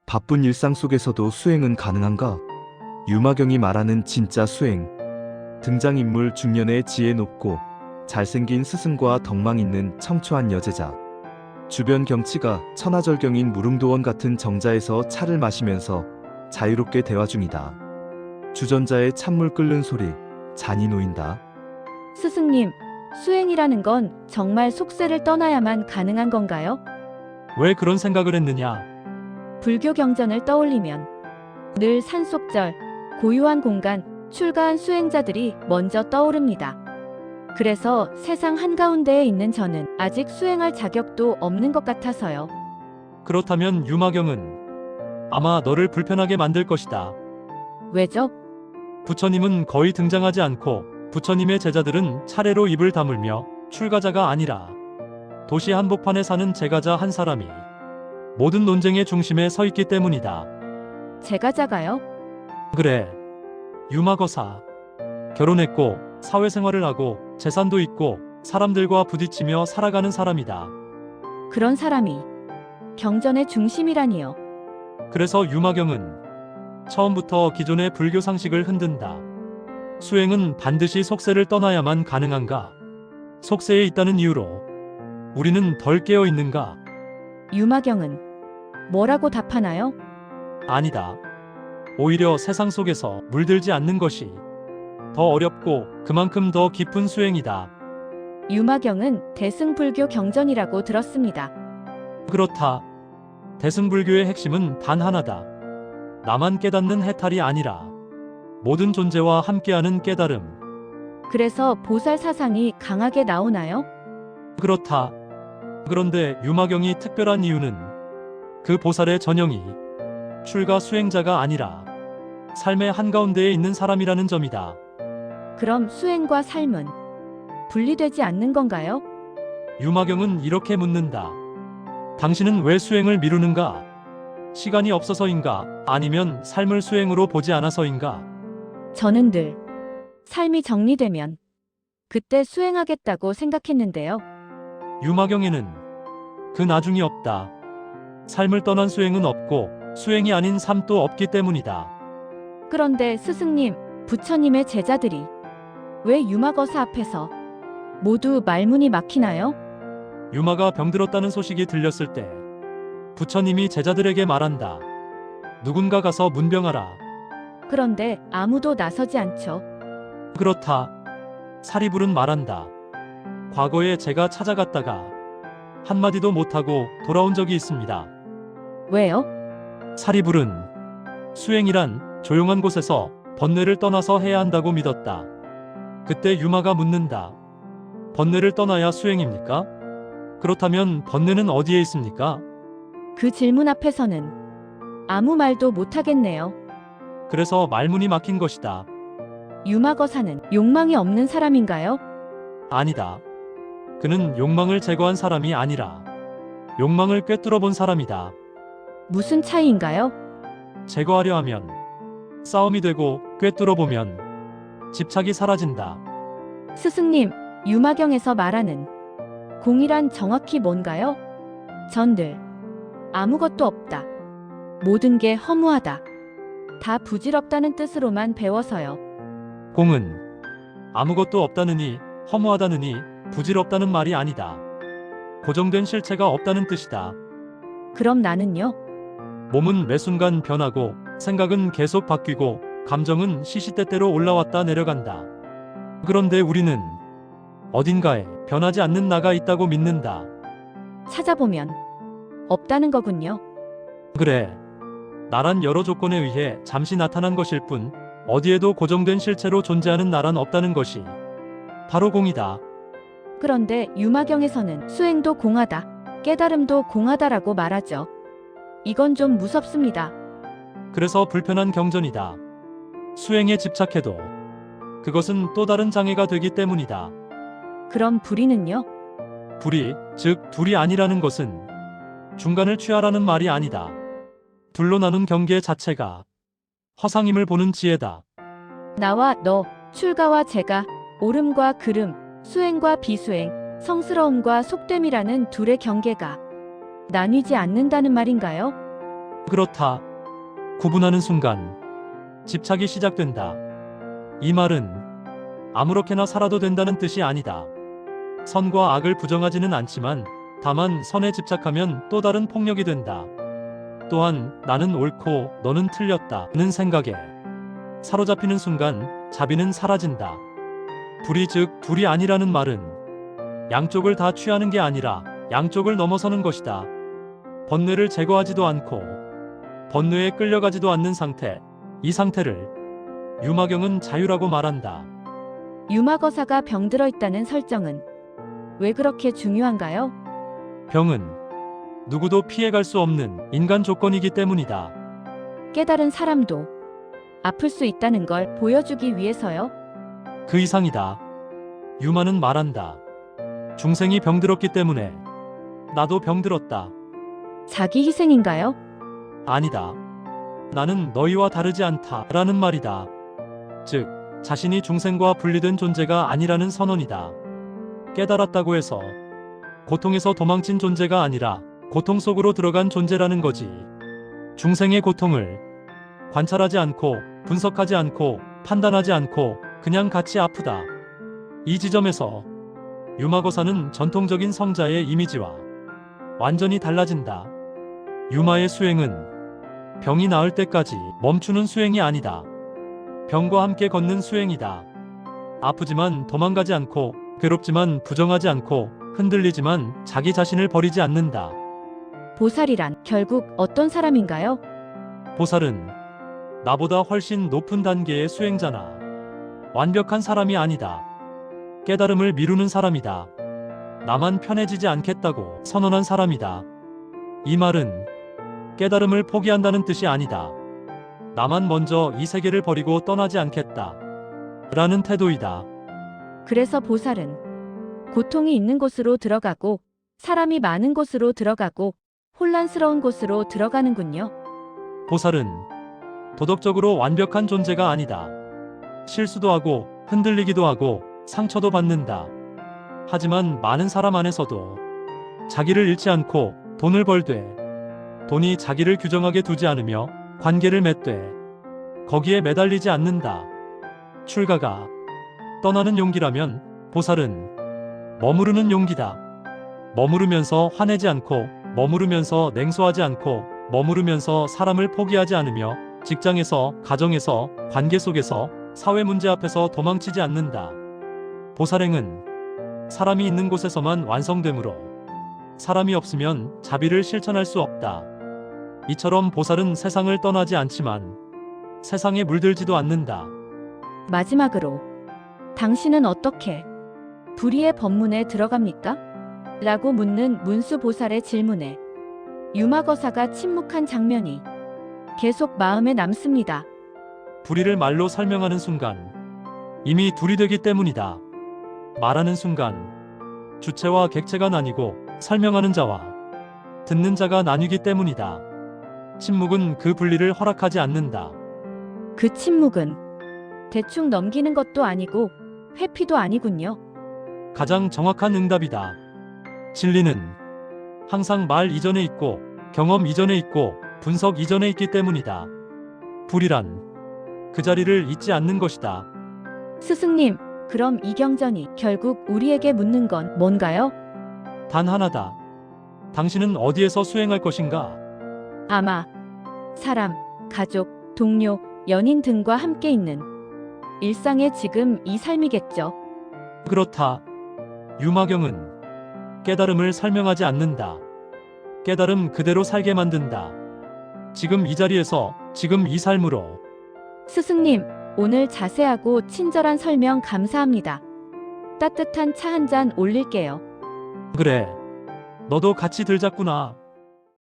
바쁜 일상 속에서도 수행은 가능한가? 유마경이 말하는 진짜 수행. 등장인물 중년의 지혜 높고 잘생긴 스승과 덕망 있는 청초한 여제자. 주변 경치가 천하절경인 무릉도원 같은 정자에서 차를 마시면서 자유롭게 대화 중이다. 주전자에 찬물 끓는 소리, 잔이 놓인다. 스승님, 수행이라는 건 정말 속세를 떠나야만 가능한 건가요? 왜 그런 생각을 했느냐? 불교 경전을 떠올리면 늘 산속절, 고요한 공간, 출가한 수행자들이 먼저 떠오릅니다. 그래서 세상 한가운데에 있는 저는 아직 수행할 자격도 없는 것 같아서요. 그렇다면 유마경은 아마 너를 불편하게 만들 것이다. 왜죠? 부처님은 거의 등장하지 않고 부처님의 제자들은 차례로 입을 다물며 출가자가 아니라 도시 한복판에 사는 제가자 한 사람이 모든 논쟁의 중심에 서 있기 때문이다. 제가자가요? 그래. 유마거사. 결혼했고 사회생활을 하고 재산도 있고 사람들과 부딪히며 살아가는 사람이다. 그런 사람이 경전의 중심이라니요. 그래서 유마경은 처음부터 기존의 불교 상식을 흔든다. 수행은 반드시 속세를 떠나야만 가능한가? 속세에 있다는 이유로 우리는 덜 깨어 있는가? 유마경은 뭐라고 답하나요? 아니다. 오히려 세상 속에서 물들지 않는 것이 더 어렵고 그만큼 더 깊은 수행이다. 유마경은 대승불교 경전이라고 들었습니다. 그렇다. 대승불교의 핵심은 단 하나다. 나만 깨닫는 해탈이 아니라 모든 존재와 함께하는 깨달음. 그래서 보살 사상이 강하게 나오나요? 그렇다. 그런데 유마경이 특별한 이유는 그 보살의 전형이 출가 수행자가 아니라 삶의 한가운데에 있는 사람이라는 점이다. 그럼 수행과 삶은 분리되지 않는 건가요? 유마경은 이렇게 묻는다. 당신은 왜 수행을 미루는가? 시간이 없어서인가? 아니면 삶을 수행으로 보지 않아서인가? 저는 늘 삶이 정리되면 그때 수행하겠다고 생각했는데요. 유마경에는 그 나중이 없다. 삶을 떠난 수행은 없고 수행이 아닌 삶도 없기 때문이다. 그런데 스승님, 부처님의 제자들이 왜 유마거사 앞에서 모두 말문이 막히나요? 유마가 병들었다는 소식이 들렸을 때 부처님이 제자들에게 말한다. 누군가 가서 문병하라. 그런데 아무도 나서지 않죠. 그렇다. 사리불은 말한다. 과거에 제가 찾아갔다가 한마디도 못하고 돌아온 적이 있습니다. 왜요? 사리불은 수행이란 조용한 곳에서 번뇌를 떠나서 해야 한다고 믿었다. 그때 유마가 묻는다. 번뇌를 떠나야 수행입니까? 그렇다면 번뇌는 어디에 있습니까? 그 질문 앞에서는 아무 말도 못하겠네요. 그래서 말문이 막힌 것이다. 유마거사는 욕망이 없는 사람인가요? 아니다. 그는 욕망을 제거한 사람이 아니라 욕망을 꿰뚫어 본 사람이다. 무슨 차이인가요? 제거하려 하면 싸움이 되고 꿰뚫어 보면 집착이 사라진다. 스승님, 유마경에서 말하는 공이란 정확히 뭔가요? 전 늘 아무것도 없다. 모든 게 허무하다. 다 부질없다는 뜻으로만 배워서요. 공은 아무것도 없다느니 허무하다느니 부질없다는 말이 아니다. 고정된 실체가 없다는 뜻이다. 그럼 나는요? 몸은 매 순간 변하고 생각은 계속 바뀌고 감정은 시시때때로 올라왔다 내려간다. 그런데 우리는 어딘가에 변하지 않는 나가 있다고 믿는다. 찾아보면 없다는 거군요. 그래. 나란 여러 조건에 의해 잠시 나타난 것일 뿐 어디에도 고정된 실체로 존재하는 나란 없다는 것이 바로 공이다. 그런데 유마경에서는 수행도 공하다, 깨달음도 공하다라고 말하죠. 이건 좀 무섭습니다. 그래서 불편한 경전이다. 수행에 집착해도 그것은 또 다른 장애가 되기 때문이다. 그럼 불의는요? 불이, 즉 둘이 아니라는 것은 중간을 취하라는 말이 아니다. 둘로 나눈 경계 자체가 허상임을 보는 지혜다. 나와 너, 출가와 재가, 옳음과 그름, 수행과 비수행, 성스러움과 속됨이라는 둘의 경계가 나뉘지 않는다는 말인가요? 그렇다. 구분하는 순간 집착이 시작된다. 이 말은 아무렇게나 살아도 된다는 뜻이 아니다. 선과 악을 부정하지는 않지만 다만 선에 집착하면 또 다른 폭력이 된다. 또한 나는 옳고 너는 틀렸다는 생각에 사로잡히는 순간 자비는 사라진다. 불이 즉 불이 아니라는 말은 양쪽을 다 취하는 게 아니라 양쪽을 넘어서는 것이다. 번뇌를 제거하지도 않고 번뇌에 끌려가지도 않는 상태, 이 상태를 유마경은 자유라고 말한다. 유마거사가 병들어 있다는 설정은 왜 그렇게 중요한가요? 병은 누구도 피해갈 수 없는 인간 조건이기 때문이다. 깨달은 사람도 아플 수 있다는 걸 보여주기 위해서요. 그 이상이다. 유마는 말한다. 중생이 병들었기 때문에 나도 병들었다. 자기 희생인가요? 아니다. 나는 너희와 다르지 않다라는 말이다. 즉, 자신이 중생과 분리된 존재가 아니라는 선언이다. 깨달았다고 해서 고통에서 도망친 존재가 아니라 고통 속으로 들어간 존재라는 거지. 중생의 고통을 관찰하지 않고 분석하지 않고 판단하지 않고 그냥 같이 아프다. 이 지점에서 유마거사는 전통적인 성자의 이미지와 완전히 달라진다. 유마의 수행은 병이 나을 때까지 멈추는 수행이 아니다. 병과 함께 걷는 수행이다. 아프지만 도망가지 않고 괴롭지만 부정하지 않고 흔들리지만 자기 자신을 버리지 않는다. 보살이란 결국 어떤 사람인가요? 보살은 나보다 훨씬 높은 단계의 수행자나 완벽한 사람이 아니다. 깨달음을 미루는 사람이다. 나만 편해지지 않겠다고 선언한 사람이다. 이 말은 깨달음을 포기한다는 뜻이 아니다. 나만 먼저 이 세계를 버리고 떠나지 않겠다. 라는 태도이다. 그래서 보살은 고통이 있는 곳으로 들어가고 사람이 많은 곳으로 들어가고 혼란스러운 곳으로 들어가는군요. 보살은 도덕적으로 완벽한 존재가 아니다. 실수도 하고 흔들리기도 하고 상처도 받는다. 하지만 많은 사람 안에서도 자기를 잃지 않고 돈을 벌되 돈이 자기를 규정하게 두지 않으며 관계를 맺되 거기에 매달리지 않는다. 출가가 떠나는 용기라면 보살은 머무르는 용기다. 머무르면서 화내지 않고 머무르면서 냉소하지 않고 머무르면서 사람을 포기하지 않으며 직장에서 가정에서 관계 속에서 사회 문제 앞에서 도망치지 않는다. 보살행은 사람이 있는 곳에서만 완성되므로 사람이 없으면 자비를 실천할 수 없다. 이처럼 보살은 세상을 떠나지 않지만 세상에 물들지도 않는다. 마지막으로 당신은 어떻게 불의의 법문에 들어갑니까? 라고 묻는 문수 보살의 질문에 유마거사가 침묵한 장면이 계속 마음에 남습니다. 불의를 말로 설명하는 순간 이미 둘이 되기 때문이다. 말하는 순간 주체와 객체가 나뉘고 설명하는 자와 듣는 자가 나뉘기 때문이다. 침묵은 그 분리를 허락하지 않는다. 그 침묵은 대충 넘기는 것도 아니고 회피도 아니군요. 가장 정확한 응답이다. 진리는 항상 말 이전에 있고 경험 이전에 있고 분석 이전에 있기 때문이다. 불이란 그 자리를 잊지 않는 것이다. 스승님, 그럼 이 경전이 결국 우리에게 묻는 건 뭔가요? 단 하나다. 당신은 어디에서 수행할 것인가? 아마 사람, 가족, 동료, 연인 등과 함께 있는 일상의 지금 이 삶이겠죠. 그렇다. 유마경은 깨달음을 설명하지 않는다. 깨달음 그대로 살게 만든다. 지금 이 자리에서 지금 이 삶으로. 스승님, 오늘 자세하고 친절한 설명 감사합니다. 따뜻한 차 한 잔 올릴게요. 그래. 너도 같이 들자꾸나.